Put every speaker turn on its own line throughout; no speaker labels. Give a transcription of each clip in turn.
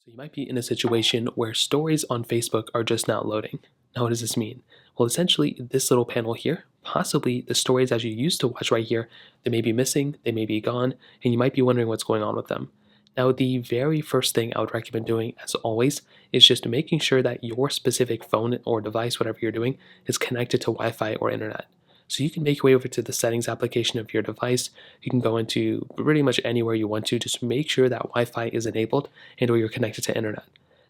So you might be in a situation where stories on Facebook are just not loading. Now, what does this mean? Well, essentially, this little panel here, possibly the stories as you used to watch right here, they may be missing, they may be gone, and you might be wondering what's going on with them. Now, the very first thing I would recommend doing, as always, is just making sure that your specific phone or device, whatever you're doing, is connected to Wi Fi or internet. So you can make your way over to the settings application of your device. You can go into pretty much anywhere you want to. Just make sure that Wi-Fi is enabled and or you're connected to internet.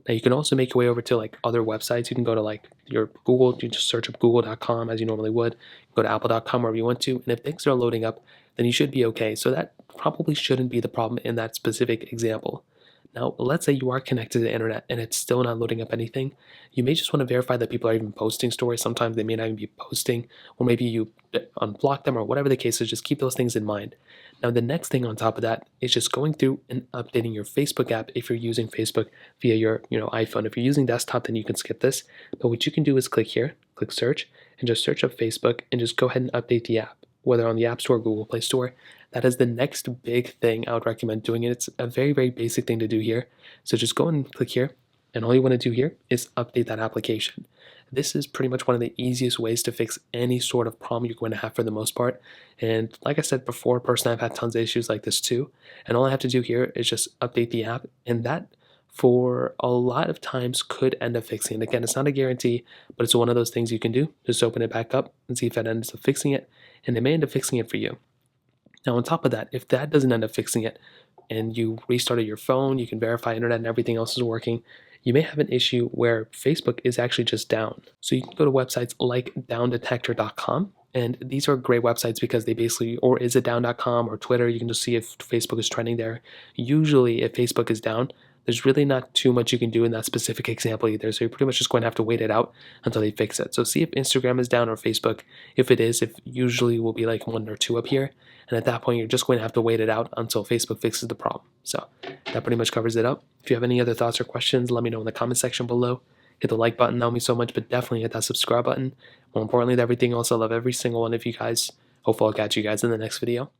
Now you can also make your way over to like other websites. You can go to like your Google, you just search up google.com as you normally would, go to apple.com wherever you want to, and if things are loading up, then you should be okay. So that probably shouldn't be the problem in that specific example. Now, let's say you are connected to the internet and it's still not loading up anything. You may just want to verify that people are even posting stories. Sometimes they may not even be posting, or maybe you unblock them, or whatever the case is. Just keep those things in mind. Now, the next thing on top of that is just going through and updating your Facebook app if you're using Facebook via your iPhone. If you're using desktop, then you can skip this. But what you can do is click here, click search, and just search up Facebook and just go ahead and update the app, whether on the App Store or Google Play Store. That is the next big thing I would recommend doing. And it's a very, very basic thing to do here. So just go and click here. And all you want to do here is update that application. This is pretty much one of the easiest ways to fix any sort of problem you're going to have for the most part. And like I said before, personally, I've had tons of issues like this too. And all I have to do here is just update the app. And that, for a lot of times, could end up fixing it. Again, it's not a guarantee, but it's one of those things you can do. Just open it back up and see if it ends up fixing it. And it may end up fixing it for you. Now, on top of that, if that doesn't end up fixing it and you restarted your phone, you can verify internet and everything else is working, you may have an issue where Facebook is actually just down. So you can go to websites like downdetector.com. And these are great websites because they basically, or is it down.com or Twitter, you can just see if Facebook is trending there. Usually, if Facebook is down, there's really not too much you can do in that specific example either. So you're pretty much just going to have to wait it out until they fix it. So see if Instagram is down or Facebook. If it is, if usually will be like 1 or 2 up here. And at that point, you're just going to have to wait it out until Facebook fixes the problem. So that pretty much covers it up. If you have any other thoughts or questions, let me know in the comment section below. Hit the like button, that would mean so much, but definitely hit that subscribe button. More importantly than everything else, I love every single one of you guys. Hopefully I'll catch you guys in the next video.